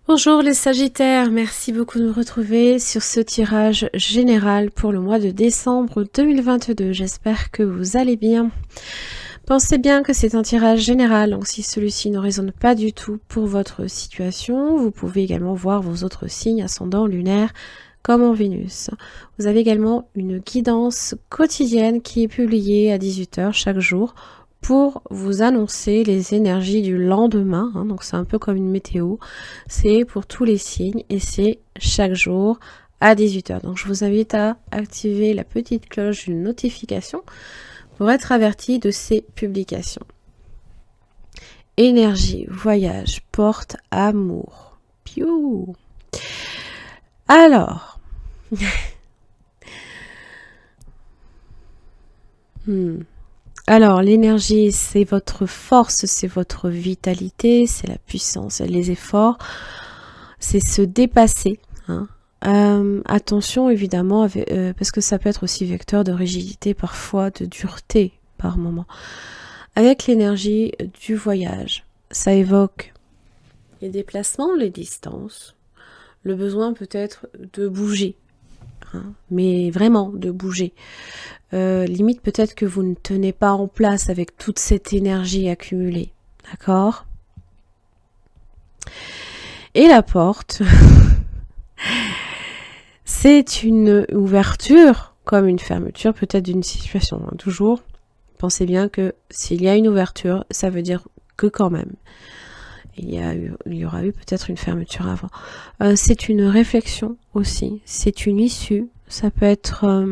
Bonjour les Sagittaires, merci beaucoup de nous retrouver sur ce tirage général pour le mois de décembre 2022. J'espère que vous allez bien. Pensez bien que c'est un tirage général, donc si celui-ci ne résonne pas du tout pour votre situation, vous pouvez également voir vos autres signes ascendants lunaires comme en Vénus. Vous avez également une guidance quotidienne qui est publiée à 18 h chaque jour pour vous annoncer les énergies du lendemain, donc c'est un peu comme une météo, c'est pour tous les signes et c'est chaque jour à 18 h. Donc je vous invite à activer la petite cloche d'une notification pour être averti de ces publications. Énergie, voyage, porte, amour. Piou. Alors, Alors, l'énergie, c'est votre force, c'est votre vitalité, c'est la puissance, les efforts, c'est se dépasser. Attention, évidemment, parce que ça peut être aussi vecteur de rigidité, parfois de dureté par moment. Avec l'énergie du voyage, ça évoque les déplacements, les distances, le besoin peut-être de bouger, mais vraiment de bouger. Limite peut-être que vous ne tenez pas en place avec toute cette énergie accumulée, d'accord? Et la porte, c'est une ouverture comme une fermeture peut-être d'une situation. Toujours, pensez bien que s'il y a une ouverture, ça veut dire que quand même, il y aura eu peut-être une fermeture avant. C'est une réflexion aussi, c'est une issue, ça peut être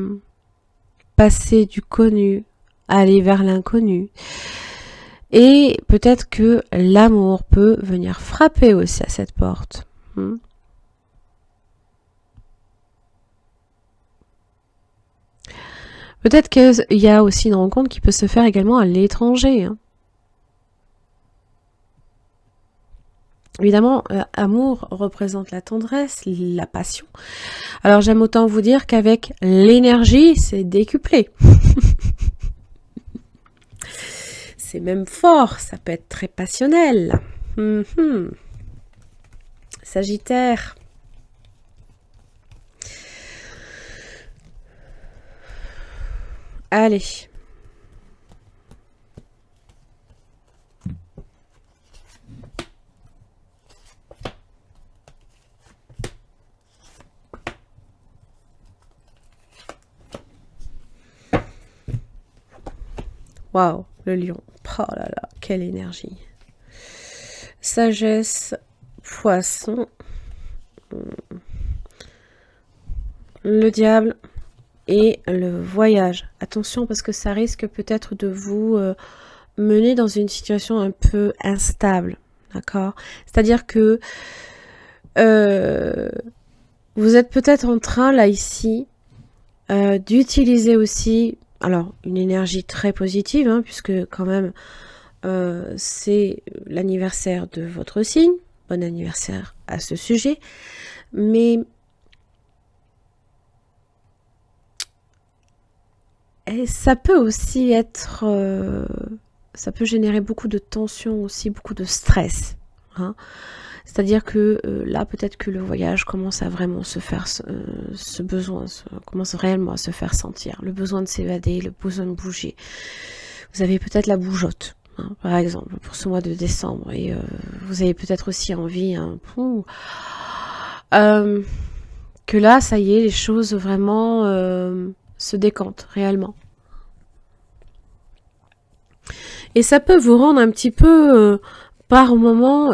passer du connu, aller vers l'inconnu. Et peut-être que l'amour peut venir frapper aussi à cette porte. Peut-être qu'il y a aussi une rencontre qui peut se faire également à l'étranger. Évidemment, amour représente la tendresse, la passion. Alors j'aime autant vous dire qu'avec l'énergie, c'est décuplé. C'est même fort, ça peut être très passionnel. Sagittaire. Allez. Waouh, le lion. Oh là là, quelle énergie. Sagesse, poisson, le diable et le voyage. Attention parce que ça risque peut-être de vous mener dans une situation un peu instable. D'accord? C'est-à-dire que vous êtes peut-être en train, là, ici, d'utiliser aussi, alors, une énergie très positive, puisque quand même, c'est l'anniversaire de votre signe. Bon anniversaire à ce sujet. Mais ça peut aussi être... ça peut générer beaucoup de tension aussi, beaucoup de stress. C'est-à-dire que là, peut-être que le voyage commence à vraiment se faire, ce besoin commence réellement à se faire sentir. Le besoin de s'évader, le besoin de bouger. Vous avez peut-être la bougeotte, par exemple, pour ce mois de décembre. Et vous avez peut-être aussi envie que là, ça y est, les choses vraiment se décantent réellement. Et ça peut vous rendre un petit peu, par moments,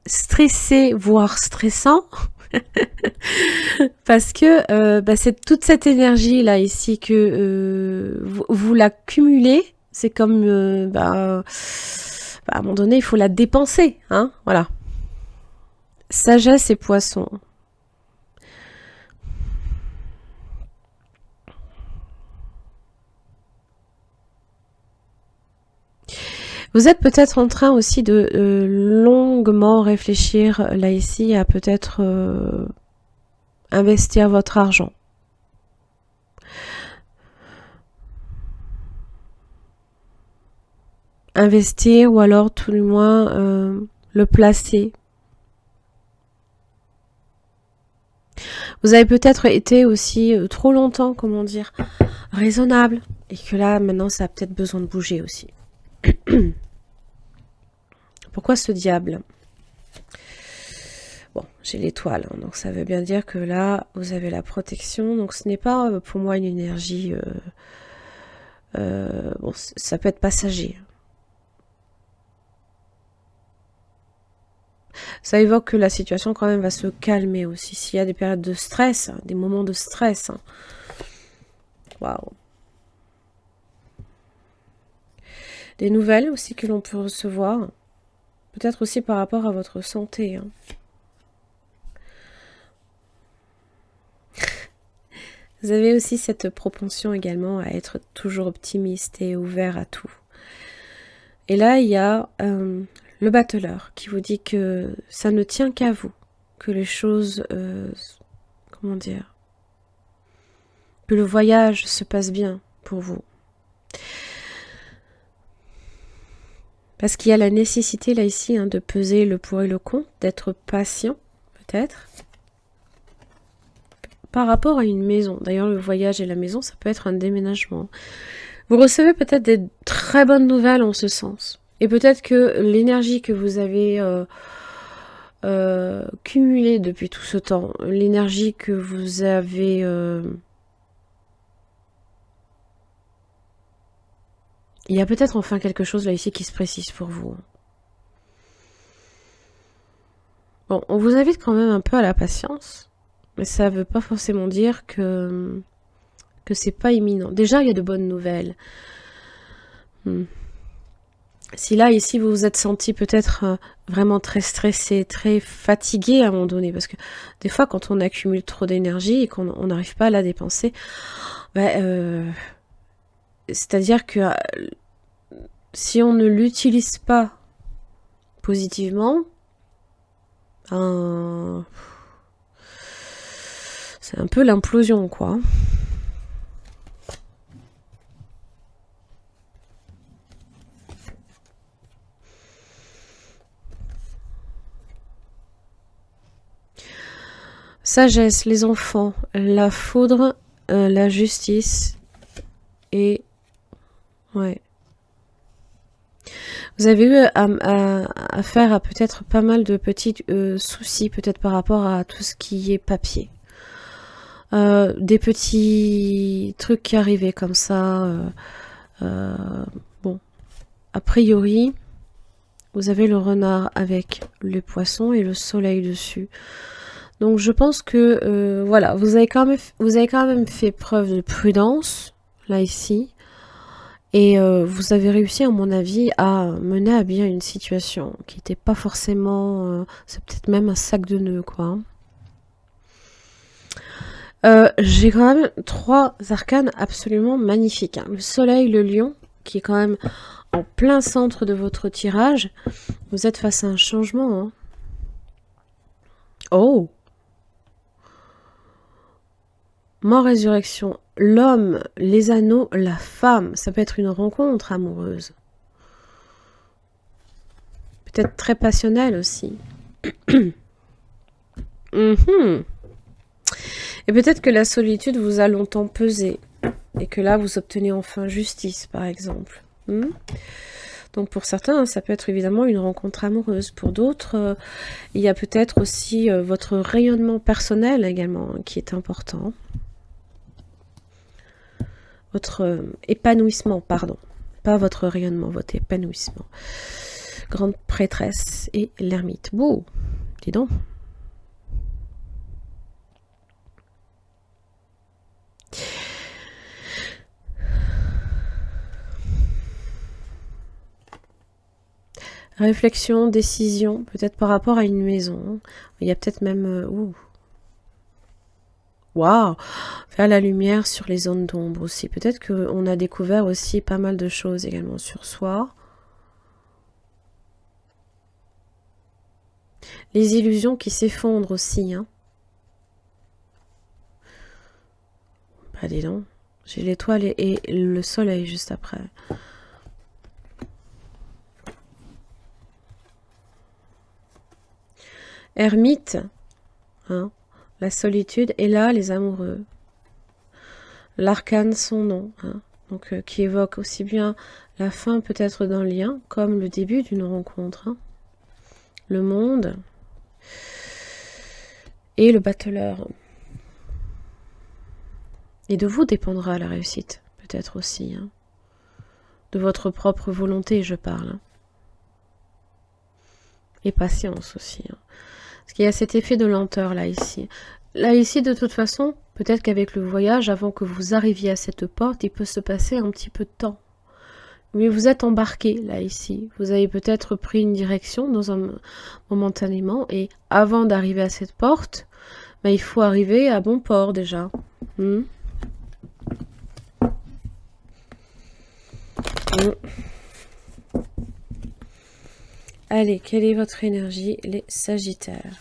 stressé, voire stressant, parce que c'est toute cette énergie là ici que vous l'accumulez. C'est comme à un moment donné, il faut la dépenser, voilà. Sagesse et poisson. Vous êtes peut-être en train aussi de longuement réfléchir là ici à peut-être investir votre argent. Investir ou alors tout du moins le placer Vous avez peut-être été aussi trop longtemps, comment dire, raisonnable. Et que là, maintenant, ça a peut-être besoin de bouger aussi. Pourquoi ce diable? Bon, j'ai l'étoile, hein, donc ça veut bien dire que là, vous avez la protection. Donc ce n'est pas pour moi une énergie... bon, ça peut être passager. Ça évoque que la situation quand même va se calmer aussi. S'il y a des périodes de stress, hein, des moments de stress. Hein. Waouh. Des nouvelles aussi que l'on peut recevoir. Peut-être aussi par rapport à votre santé. Hein. Vous avez aussi cette propension également à être toujours optimiste et ouvert à tout. Et là, il y a le battleur qui vous dit que ça ne tient qu'à vous, que les choses, comment dire, que le voyage se passe bien pour vous. Parce qu'il y a la nécessité là ici hein, de peser le pour et le contre, d'être patient peut-être. Par rapport à une maison, d'ailleurs le voyage et la maison, ça peut être un déménagement. Vous recevez peut-être des très bonnes nouvelles en ce sens. Et peut-être que l'énergie que vous avez cumulée depuis tout ce temps, l'énergie que vous avez... il y a peut-être enfin quelque chose là ici qui se précise pour vous. Bon, on vous invite quand même un peu à la patience. Mais ça ne veut pas forcément dire que c'est pas imminent. Déjà, il y a de bonnes nouvelles. Si là, ici, vous vous êtes senti peut-être vraiment très stressé, très fatigué à un moment donné, parce que des fois, quand on accumule trop d'énergie et qu'on n'arrive pas à la dépenser, c'est-à-dire que si on ne l'utilise pas positivement, c'est un peu l'implosion, quoi. Sagesse, les enfants, la foudre, la justice et... ouais. Vous avez eu affaire à peut-être pas mal de petits soucis, peut-être par rapport à tout ce qui est papier. Des petits trucs qui arrivaient comme ça. Bon, a priori, vous avez le renard avec les poissons et le soleil dessus. Donc je pense que voilà, vous avez quand même fait preuve de prudence là ici. Et vous avez réussi, à mon avis, à mener à bien une situation qui n'était pas forcément... c'est peut-être même un sac de nœuds, quoi. J'ai quand même 3 arcanes absolument magnifiques. Hein. Le soleil, le lion, qui est quand même en plein centre de votre tirage. Vous êtes face à un changement. Hein. Oh! Mort, résurrection. L'homme, les anneaux, la femme. Ça peut être une rencontre amoureuse. Peut-être très passionnelle aussi. Et peut-être que la solitude vous a longtemps pesé. Et que là, vous obtenez enfin justice, par exemple. Donc pour certains, ça peut être évidemment une rencontre amoureuse. Pour d'autres, il y a peut-être aussi votre rayonnement personnel également qui est important. Votre épanouissement, pardon. Pas votre rayonnement, votre épanouissement. Grande prêtresse et l'ermite. Bouh, dis donc. Réflexion, décision, peut-être par rapport à une maison. Il y a peut-être même... Waouh! Faire la lumière sur les zones d'ombre aussi. Peut-être qu'on a découvert aussi pas mal de choses également sur soi. Les illusions qui s'effondrent aussi. Hein. Bah dis donc. J'ai l'étoile et le soleil juste après. Ermite. Hein. la solitude, et là, les amoureux. L'arcane, son nom, hein, donc qui évoque aussi bien la fin peut-être d'un lien, comme le début d'une rencontre. Hein. Le monde et le battleur. Et de vous dépendra la réussite, peut-être aussi. Hein. De votre propre volonté, je parle. Hein. Et patience aussi. Hein. Parce qu'il y a cet effet de lenteur là, ici. Là, ici, de toute façon, peut-être qu'avec le voyage, avant que vous arriviez à cette porte, il peut se passer un petit peu de temps. Mais vous êtes embarqué, là, ici. Vous avez peut-être pris une direction momentanément, et avant d'arriver à cette porte, ben, il faut arriver à bon port, déjà. Allez, quelle est votre énergie, les Sagittaires?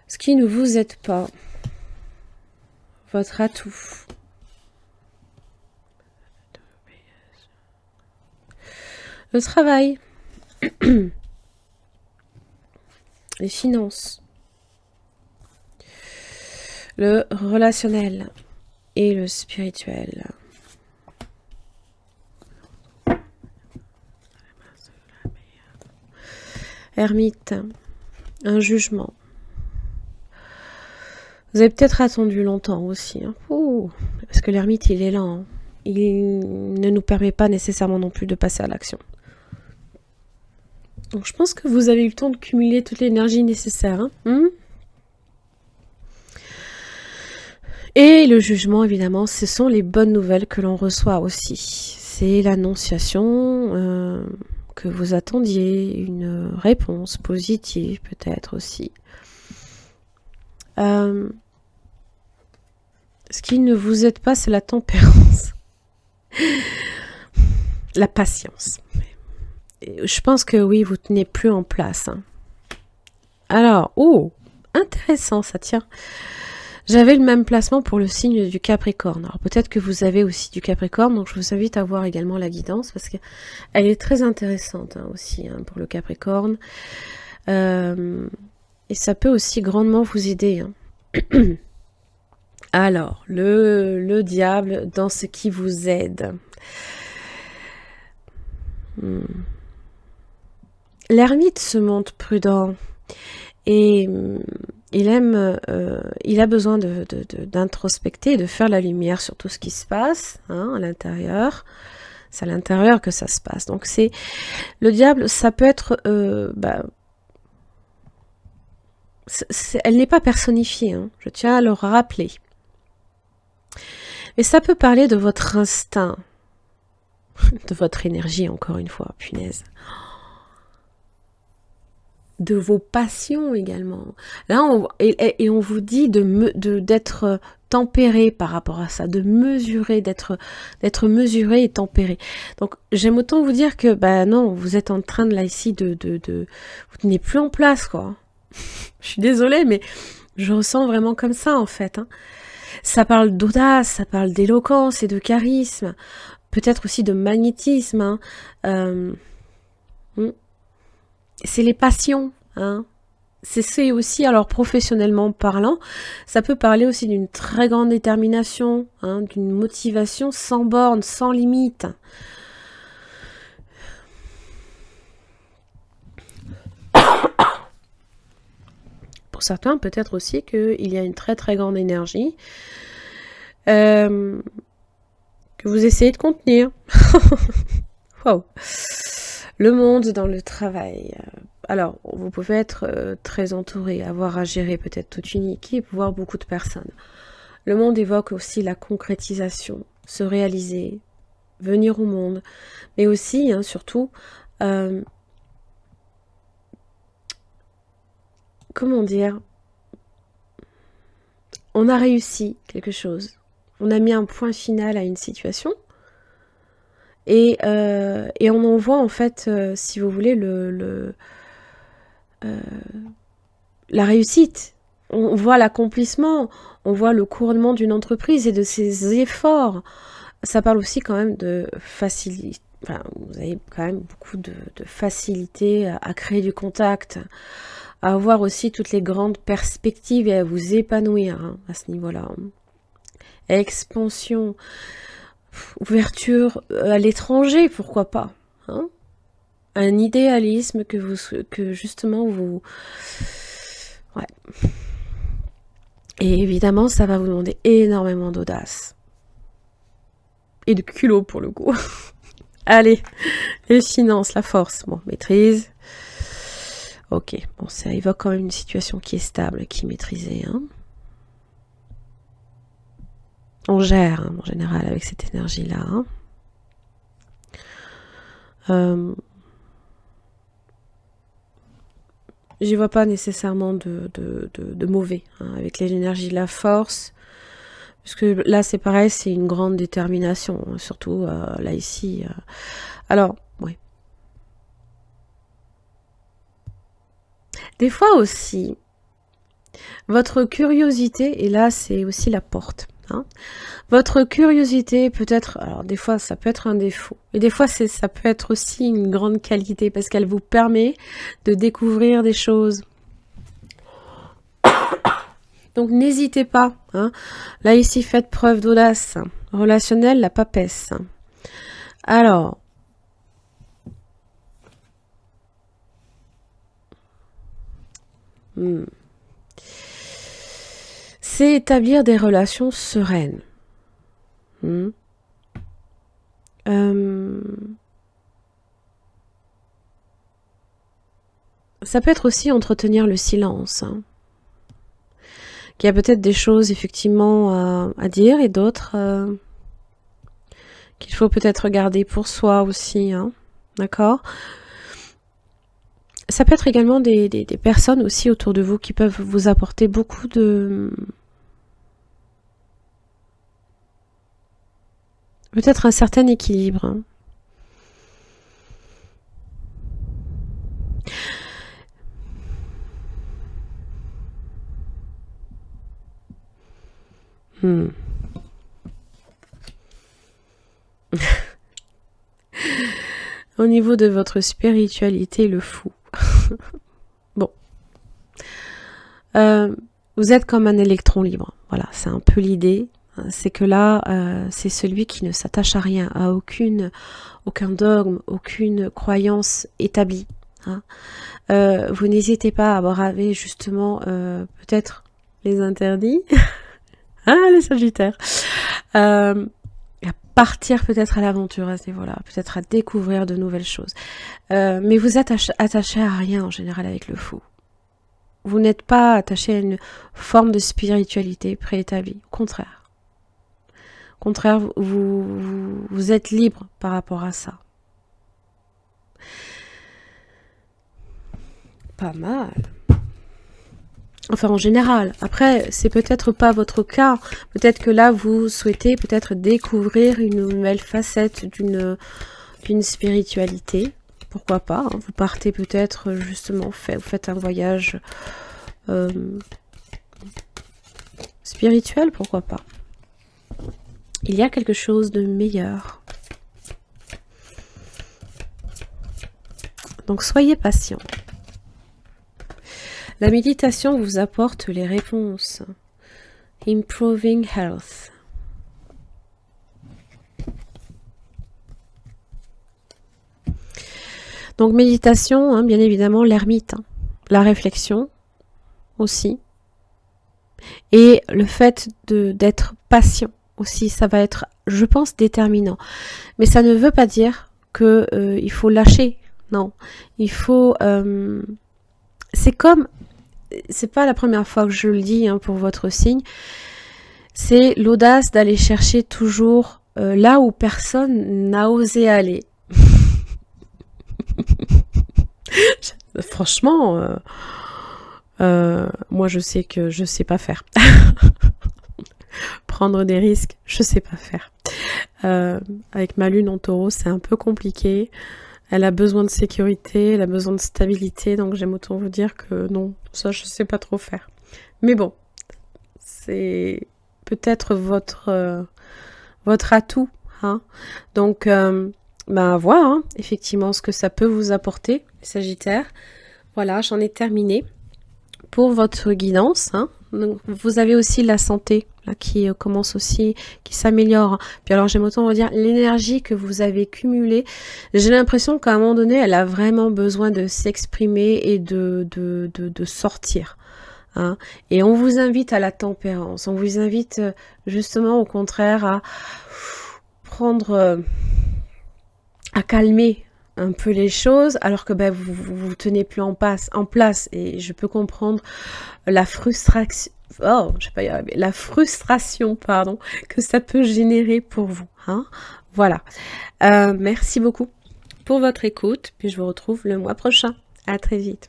Ce qui ne vous aide pas. Votre atout. Le travail. Les finances. Le relationnel. Et le spirituel. Ermite. Un jugement. Vous avez peut-être attendu longtemps aussi. Hein. Parce que l'ermite, il est lent. Hein. Il ne nous permet pas nécessairement non plus de passer à l'action. Donc je pense que vous avez eu le temps de cumuler toute l'énergie nécessaire. Hein. Et le jugement, évidemment, ce sont les bonnes nouvelles que l'on reçoit aussi. C'est l'annonciation que vous attendiez, une réponse positive peut-être aussi. Ce qui ne vous aide pas, c'est la tempérance. La patience. Je pense que oui, vous tenez plus en place. Hein. Alors, intéressant ça, tiens. J'avais le même placement pour le signe du Capricorne. Alors peut-être que vous avez aussi du Capricorne, donc je vous invite à voir également la guidance, parce qu'elle est très intéressante hein, aussi hein, pour le Capricorne. Et ça peut aussi grandement vous aider. Hein. Alors, le diable dans ce qui vous aide. L'ermite se montre prudent et il a besoin d'introspecter, de faire la lumière sur tout ce qui se passe hein, à l'intérieur. C'est à l'intérieur que ça se passe. Donc c'est le diable, ça peut être elle n'est pas personnifiée, hein, je tiens à le rappeler. Mais ça peut parler de votre instinct, de votre énergie, encore une fois, punaise. De vos passions également. Là, on vous dit d'être tempéré par rapport à ça, de mesurer, d'être mesuré et tempéré. Donc, j'aime autant vous dire que, non, vous êtes en train de, là, ici, vous tenez plus en place, quoi. Je suis désolée, mais je ressens vraiment comme ça, en fait. Hein. Ça parle d'audace, ça parle d'éloquence et de charisme, peut-être aussi de magnétisme. Hein. C'est les passions. Hein. C'est aussi, alors professionnellement parlant, ça peut parler aussi d'une très grande détermination, hein, d'une motivation sans borne, sans limite. Pour certains, peut-être aussi qu'il y a une très très grande énergie que vous essayez de contenir. Wow. Le monde dans le travail. Alors, vous pouvez être très entouré, avoir à gérer peut-être toute une équipe, voire beaucoup de personnes. Le monde évoque aussi la concrétisation, se réaliser, venir au monde, mais aussi, hein, surtout, comment dire, on a réussi quelque chose, on a mis un point final à une situation, et on en voit en fait, si vous voulez, la réussite. On voit l'accomplissement, on voit le couronnement d'une entreprise et de ses efforts. Ça parle aussi quand même de facilité. Enfin, vous avez quand même beaucoup de facilité à créer du contact, à voir aussi toutes les grandes perspectives et à vous épanouir hein, à ce niveau-là. Expansion, ouverture à l'étranger, pourquoi pas hein, un idéalisme que justement vous... Ouais. Et évidemment, ça va vous demander énormément d'audace. Et de culot pour le coup. Allez, les finances, la force, bon, maîtrise. Ok, bon, ça évoque quand même une situation qui est stable, qui est maîtrisée. Hein. On gère, hein, en général, avec cette énergie-là. Hein. J'y vois pas nécessairement de mauvais, hein, avec l'énergie de la force. Parce que là, c'est pareil, c'est une grande détermination, hein, surtout là, ici. Alors, oui. Des fois aussi, votre curiosité, et là, c'est aussi la porte. Hein, votre curiosité peut être, alors des fois, ça peut être un défaut. Et des fois, ça peut être aussi une grande qualité, parce qu'elle vous permet de découvrir des choses. Donc n'hésitez pas. Hein. Là ici, faites preuve d'audace. Relationnelle, la papesse. Alors. C'est établir des relations sereines. Ça peut être aussi entretenir le silence. Hein. Il y a peut-être des choses effectivement à dire et d'autres qu'il faut peut-être garder pour soi aussi. Hein. D'accord ? Ça peut être également des personnes aussi autour de vous qui peuvent vous apporter beaucoup de... Peut-être un certain équilibre. Hein. Au niveau de votre spiritualité, le fou. Bon. Vous êtes comme un électron libre. Voilà, c'est un peu l'idée. C'est que là, c'est celui qui ne s'attache à rien, à aucun dogme, aucune croyance établie. Hein. Vous n'hésitez pas à braver justement peut-être les interdits. Ah, les Sagittaires. À partir peut-être à l'aventure à ce niveau-là, peut-être à découvrir de nouvelles choses. Mais vous êtes attaché à rien en général avec le fou. Vous n'êtes pas attaché à une forme de spiritualité préétablie. Au contraire. Au contraire, vous êtes libre par rapport à ça. Pas mal. Enfin, en général. Après, c'est peut-être pas votre cas. Peut-être que là, vous souhaitez peut-être découvrir une nouvelle facette d'une spiritualité. Pourquoi pas. Hein. Vous partez peut-être, justement, vous faites un voyage spirituel, pourquoi pas. Il y a quelque chose de meilleur. Donc, soyez patient. La méditation vous apporte les réponses. Improving health. Donc méditation, hein, bien évidemment, l'ermite. Hein. La réflexion aussi. Et le fait d'être patient aussi, ça va être, je pense, déterminant. Mais ça ne veut pas dire que il faut lâcher. Non. Il faut... c'est comme... C'est pas la première fois que je le dis hein, pour votre signe, c'est l'audace d'aller chercher toujours là où personne n'a osé aller. Franchement, moi je sais que je sais pas faire. Prendre des risques, je sais pas faire. Avec ma lune en taureau, c'est un peu compliqué. Elle a besoin de sécurité, elle a besoin de stabilité, donc j'aime autant vous dire que non, ça je sais pas trop faire. Mais bon, c'est peut-être votre atout. Hein. Donc, voilà, hein, effectivement, ce que ça peut vous apporter, Sagittaire. Voilà, j'en ai terminé. pour votre guidance. Hein. Donc, vous avez aussi la santé là, qui commence aussi, qui s'améliore. Puis alors j'aime autant vous dire l'énergie que vous avez cumulée. J'ai l'impression qu'à un moment donné, elle a vraiment besoin de s'exprimer et de sortir. Hein. Et on vous invite à la tempérance. On vous invite justement au contraire à prendre, à calmer un peu les choses, alors que vous tenez plus en place, et je peux comprendre la frustration, la frustration, pardon, que ça peut générer pour vous. Hein. Voilà. Merci beaucoup pour votre écoute, puis je vous retrouve le mois prochain. À très vite.